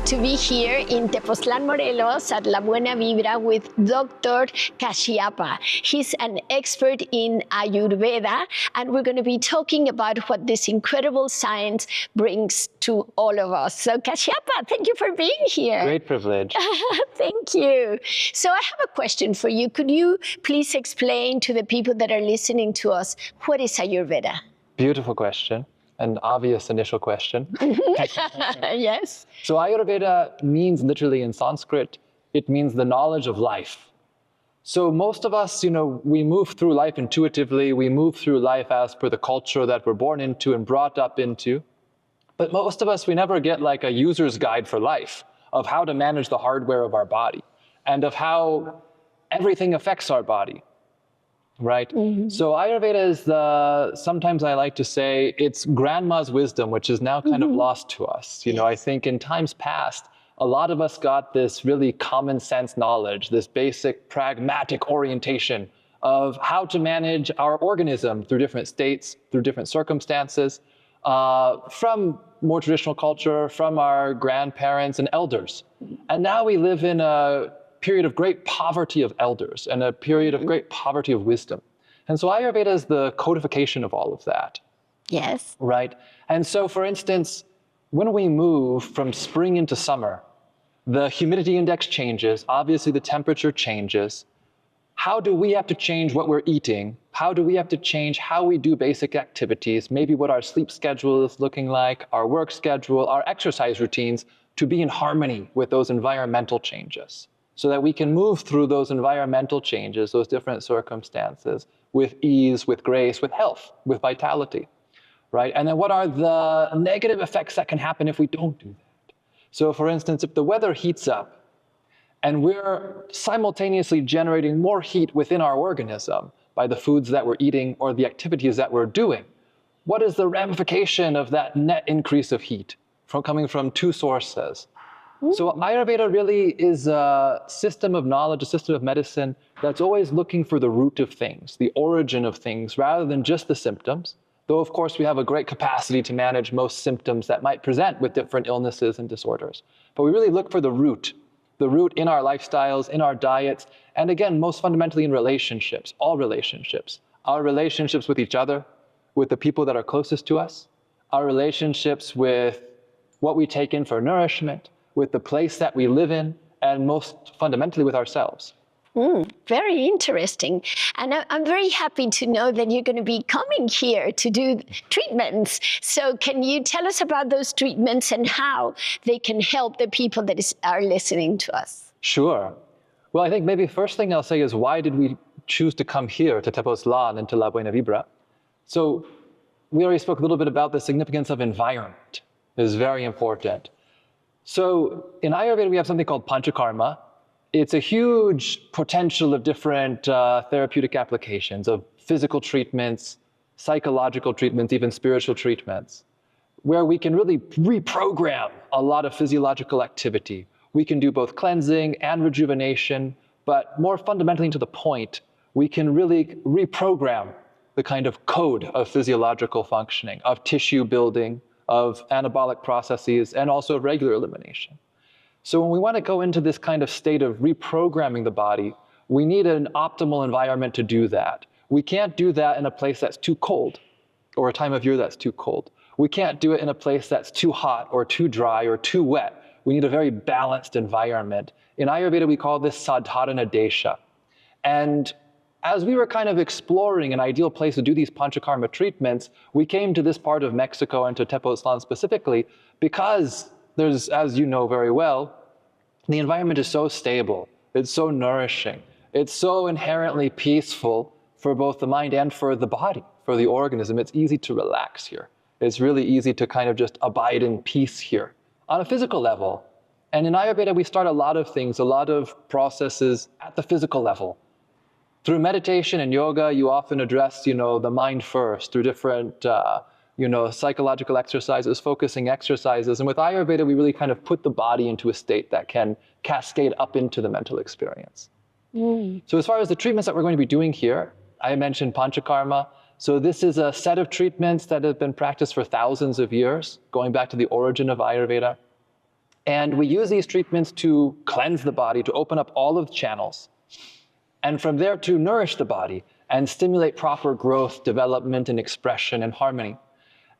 to be here in Tepoztlan, Morelos at La Buena Vibra with Dr. Kashyapa. He's an expert in Ayurveda, and we're going to be talking about what this incredible science brings to all of us. So Kashyapa, thank you for being here. Great privilege. Thank you. So I have a question for you. Could you please explain to the people that are listening to us, what is Ayurveda? Beautiful question. An obvious initial question. Yes. So Ayurveda means literally in Sanskrit, it means the knowledge of life. So most of us, we move through life intuitively. We move through life as per the culture that we're born into and brought up into. But most of us, we never get like a user's guide for life of how to manage the hardware of our body and of how everything affects our body. Right? Mm-hmm. So Ayurveda is sometimes I like to say, it's grandma's wisdom, which is now kind of lost to us. Yes. I think in times past, a lot of us got this really common sense knowledge, this basic pragmatic orientation of how to manage our organism through different states, through different circumstances, from more traditional culture, from our grandparents and elders. And now we live in a period of great poverty of elders and a period of great poverty of wisdom. And so Ayurveda is the codification of all of that. Yes. Right? And so, for instance, when we move from spring into summer, the humidity index changes, obviously the temperature changes. How do we have to change what we're eating? How do we have to change how we do basic activities, maybe what our sleep schedule is looking like, our work schedule, our exercise routines, to be in harmony with those environmental changes, so that we can move through those environmental changes, those different circumstances, with ease, with grace, with health, with vitality, right? And then what are the negative effects that can happen if we don't do that? So for instance, if the weather heats up and we're simultaneously generating more heat within our organism by the foods that we're eating or the activities that we're doing, what is the ramification of that net increase of heat coming from two sources? So Ayurveda really is a system of knowledge, a system of medicine that's always looking for the root of things, the origin of things, rather than just the symptoms. Though, of course, we have a great capacity to manage most symptoms that might present with different illnesses and disorders. But we really look for the root in our lifestyles, in our diets, and again, most fundamentally in relationships, all relationships. Our relationships with each other, with the people that are closest to us, our relationships with what we take in for nourishment, with the place that we live in, and most fundamentally with ourselves. Very interesting. And I'm very happy to know that you're going to be coming here to do treatments. So can you tell us about those treatments and how they can help the people that are listening to us? Sure. Well, I think maybe first thing I'll say is, why did we choose to come here to Tepoztlan and to La Buena Vibra? So we already spoke a little bit about the significance of environment. It is very important. So in Ayurveda, we have something called Panchakarma. It's a huge potential of different therapeutic applications of physical treatments, psychological treatments, even spiritual treatments, where we can really reprogram a lot of physiological activity. We can do both cleansing and rejuvenation, but more fundamentally to the point, we can really reprogram the kind of code of physiological functioning, of tissue building, of anabolic processes, and also of regular elimination. So when we want to go into this kind of state of reprogramming the body, we need an optimal environment to do that. We can't do that in a place that's too cold, or a time of year that's too cold. We can't do it in a place that's too hot or too dry or too wet. We need a very balanced environment. In Ayurveda, we call this sadharana desha. And as we were kind of exploring an ideal place to do these Panchakarma treatments, we came to this part of Mexico and to Tepoztlan specifically because there's, as you know very well, the environment is so stable, it's so nourishing, it's so inherently peaceful for both the mind and for the body, for the organism. It's easy to relax here. It's really easy to kind of just abide in peace here on a physical level. And in Ayurveda, we start a lot of things, a lot of processes at the physical level. Through meditation and yoga, you often address, the mind first through different, psychological exercises, focusing exercises. And with Ayurveda, we really kind of put the body into a state that can cascade up into the mental experience. So as far as the treatments that we're going to be doing here, I mentioned Panchakarma. So this is a set of treatments that have been practiced for thousands of years, going back to the origin of Ayurveda. And we use these treatments to cleanse the body, to open up all of the channels, and from there to nourish the body and stimulate proper growth, development, and expression and harmony.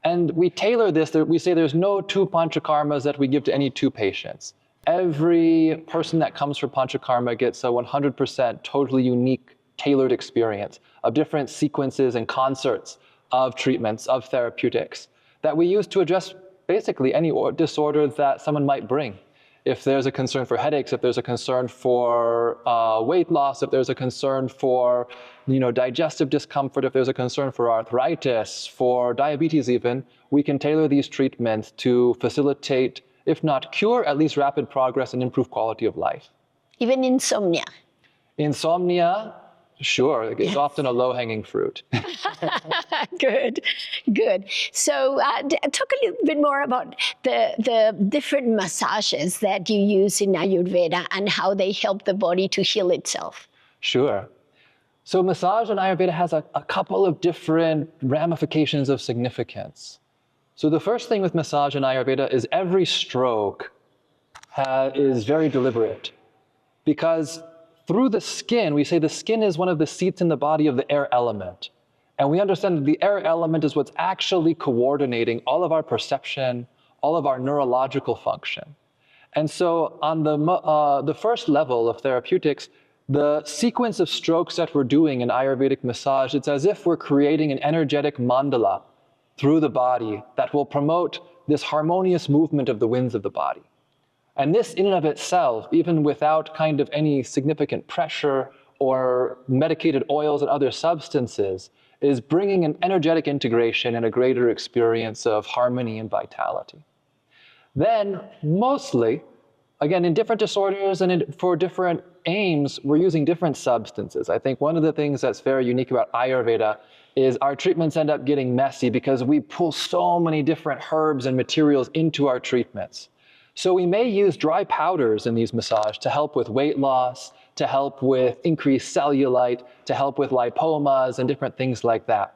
And we tailor this, we say there's no two panchakarmas that we give to any two patients. Every person that comes for panchakarma gets a 100% totally unique, tailored experience of different sequences and concerts of treatments, of therapeutics that we use to address basically any disorder that someone might bring. If there's a concern for headaches, if there's a concern for weight loss, if there's a concern for digestive discomfort, if there's a concern for arthritis, for diabetes even, we can tailor these treatments to facilitate, if not cure, at least rapid progress and improve quality of life. Even insomnia. Insomnia, sure, it's Yes. often a low-hanging fruit. Good, good. So talk a little bit more about the different massages that you use in Ayurveda and how they help the body to heal itself. Sure. So massage in Ayurveda has a couple of different ramifications of significance. So the first thing with massage in Ayurveda is every stroke is very deliberate, because through the skin, we say the skin is one of the seats in the body of the air element. And we understand that the air element is what's actually coordinating all of our perception, all of our neurological function. And so on the first level of therapeutics, the sequence of strokes that we're doing in Ayurvedic massage, it's as if we're creating an energetic mandala through the body that will promote this harmonious movement of the winds of the body. And this in and of itself, even without kind of any significant pressure or medicated oils and other substances, is bringing an energetic integration and a greater experience of harmony and vitality. Then, mostly, again, in different disorders and for different aims, we're using different substances. I think one of the things that's very unique about Ayurveda is our treatments end up getting messy because we pull so many different herbs and materials into our treatments. So we may use dry powders in these massages to help with weight loss, to help with increased cellulite, to help with lipomas and different things like that.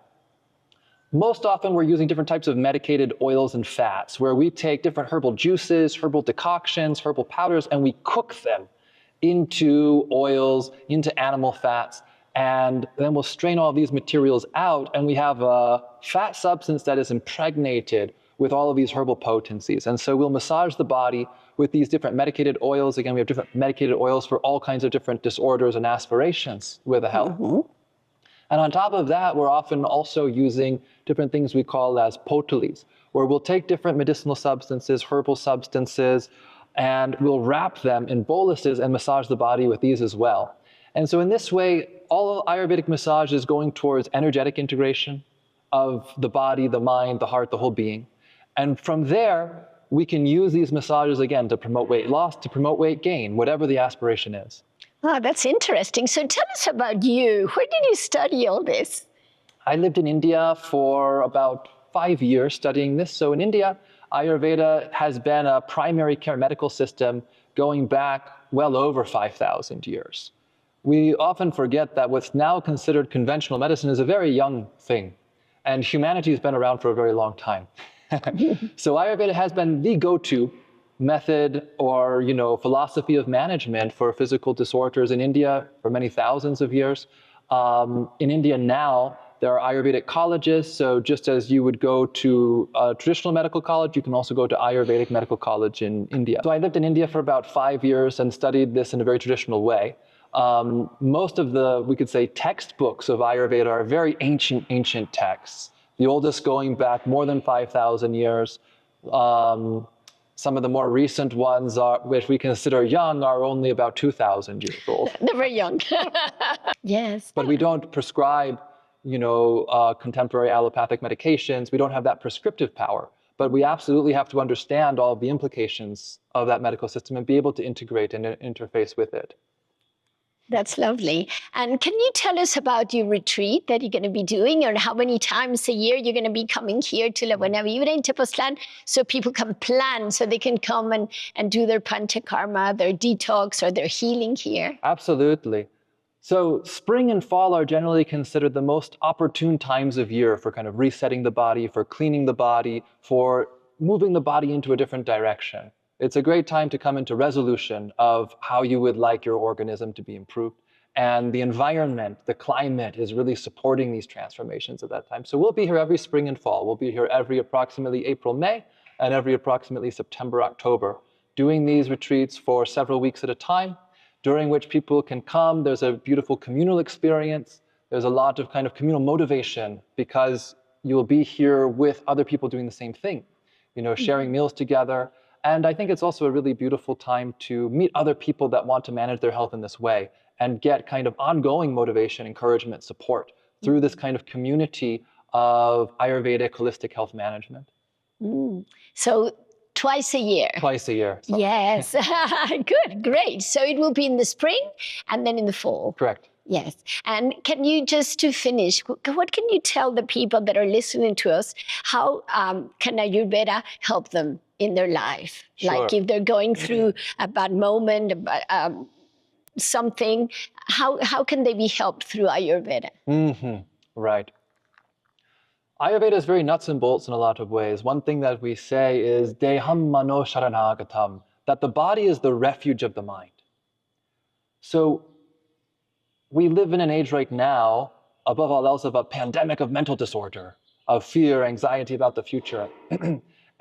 Most often we're using different types of medicated oils and fats where we take different herbal juices, herbal decoctions, herbal powders, and we cook them into oils, into animal fats, and then we'll strain all these materials out and we have a fat substance that is impregnated with all of these herbal potencies. And so we'll massage the body with these different medicated oils. Again, we have different medicated oils for all kinds of different disorders and aspirations with the health. Mm-hmm. And on top of that, we're often also using different things we call as potulis, where we'll take different medicinal substances, herbal substances, and we'll wrap them in boluses and massage the body with these as well. And so in this way, all Ayurvedic massage is going towards energetic integration of the body, the mind, the heart, the whole being. And from there, we can use these massages again to promote weight loss, to promote weight gain, whatever the aspiration is. Oh, that's interesting. So tell us about you. Where did you study all this? I lived in India for about 5 years studying this. So in India, Ayurveda has been a primary care medical system going back well over 5,000 years. We often forget that what's now considered conventional medicine is a very young thing, and humanity has been around for a very long time. So Ayurveda has been the go-to method or philosophy of management for physical disorders in India for many thousands of years. In India now, there are Ayurvedic colleges. So just as you would go to a traditional medical college, you can also go to Ayurvedic medical college in India. So I lived in India for about 5 years and studied this in a very traditional way. Most of the, we could say, textbooks of Ayurveda are very ancient texts. The oldest going back more than 5,000 years. Some of the more recent ones, which we consider young, are only about 2,000 years old. They're very young. Yes. But we don't prescribe, contemporary allopathic medications. We don't have that prescriptive power. But we absolutely have to understand all of the implications of that medical system and be able to integrate and interface with it. That's lovely. And can you tell us about your retreat that you're going to be doing, or how many times a year you're going to be coming here to La Buena Vibra in Tepoztlan, so people can plan, so they can come and do their panchakarma, their detox, or their healing here? Absolutely. So spring and fall are generally considered the most opportune times of year for kind of resetting the body, for cleaning the body, for moving the body into a different direction. It's a great time to come into resolution of how you would like your organism to be improved. And the environment, the climate is really supporting these transformations at that time. So we'll be here every spring and fall. We'll be here every approximately April, May, and every approximately September, October, doing these retreats for several weeks at a time, during which people can come. There's a beautiful communal experience. There's a lot of kind of communal motivation because you'll be here with other people doing the same thing, sharing meals together. And I think it's also a really beautiful time to meet other people that want to manage their health in this way and get kind of ongoing motivation, encouragement, support through this kind of community of Ayurvedic holistic health management. So twice a year. Twice a year. Sorry. Yes. Good, great. So it will be in the spring and then in the fall. Correct. Yes. And can you, just to finish, what can you tell the people that are listening to us? How can Ayurveda help them in their life? Sure. Like if they're going through a bad moment, something, how can they be helped through Ayurveda? Right. Ayurveda is very nuts and bolts in a lot of ways. One thing that we say is deham mano sharanagatam, that the body is the refuge of the mind. So we live in an age right now, above all else, of a pandemic of mental disorder, of fear, anxiety about the future.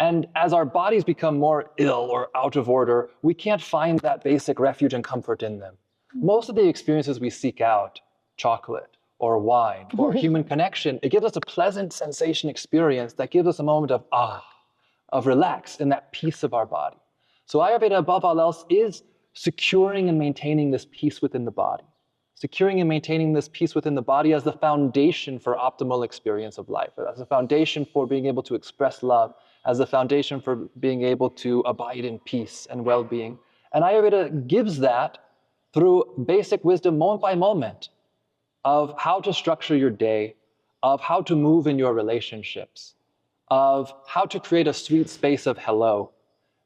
And as our bodies become more ill or out of order, we can't find that basic refuge and comfort in them. Most of the experiences we seek out, chocolate or wine or human connection, it gives us a pleasant sensation experience that gives us a moment of relax in that peace of our body. So Ayurveda, above all else, is securing and maintaining this peace within the body. Securing and maintaining this peace within the body as the foundation for optimal experience of life, as a foundation for being able to express love, as a foundation for being able to abide in peace and well-being. And Ayurveda gives that through basic wisdom, moment by moment, of how to structure your day, of how to move in your relationships, of how to create a sweet space of hello.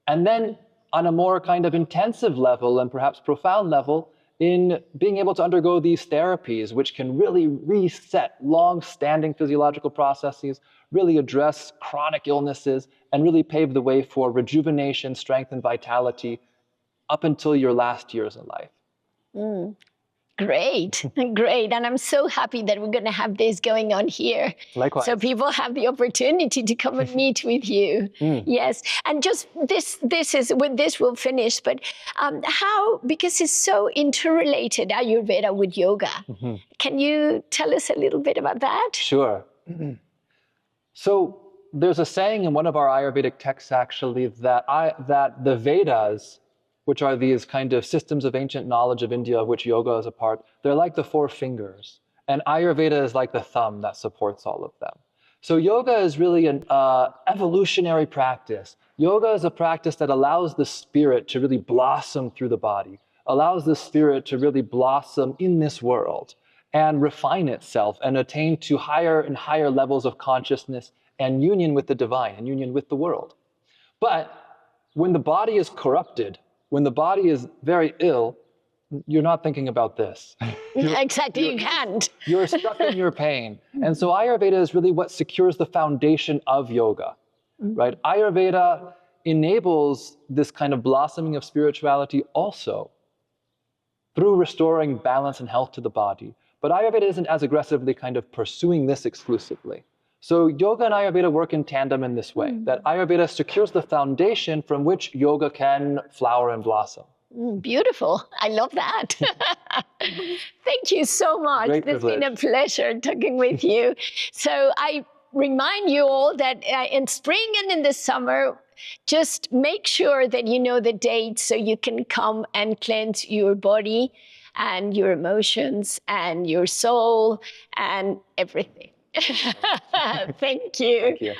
And then on a more kind of intensive level and perhaps profound level, in being able to undergo these therapies, which can really reset long-standing physiological processes, really address chronic illnesses, and really pave the way for rejuvenation, strength, and vitality up until your last years in life. Great, great. And I'm so happy that we're going to have this going on here. Likewise. So people have the opportunity to come and meet with you. Yes. And just this is, with this we'll finish, but how, because it's so interrelated, Ayurveda with yoga. Can you tell us a little bit about that? Sure. So there's a saying in one of our Ayurvedic texts, actually, that the Vedas, which are these kind of systems of ancient knowledge of India, of which yoga is a part, they're like the four fingers. And Ayurveda is like the thumb that supports all of them. So yoga is really an evolutionary practice. Yoga is a practice that allows the spirit to really blossom through the body, allows the spirit to really blossom in this world and refine itself and attain to higher and higher levels of consciousness and union with the divine and union with the world. But when the body is corrupted, when the body is very ill, you're not thinking about this. Exactly, you can't. You're stuck in your pain. And so Ayurveda is really what secures the foundation of yoga, right? Ayurveda enables this kind of blossoming of spirituality also through restoring balance and health to the body. But Ayurveda isn't as aggressively kind of pursuing this exclusively. So yoga and Ayurveda work in tandem in this way, that Ayurveda secures the foundation from which yoga can flower and blossom. Beautiful. I love that. Thank you so much. Great It's privilege. been a pleasure talking with you. So I remind you all that in spring and in the summer, just make sure that you know the dates so you can come and cleanse your body and your emotions and your soul and everything. Thank you. Thank you.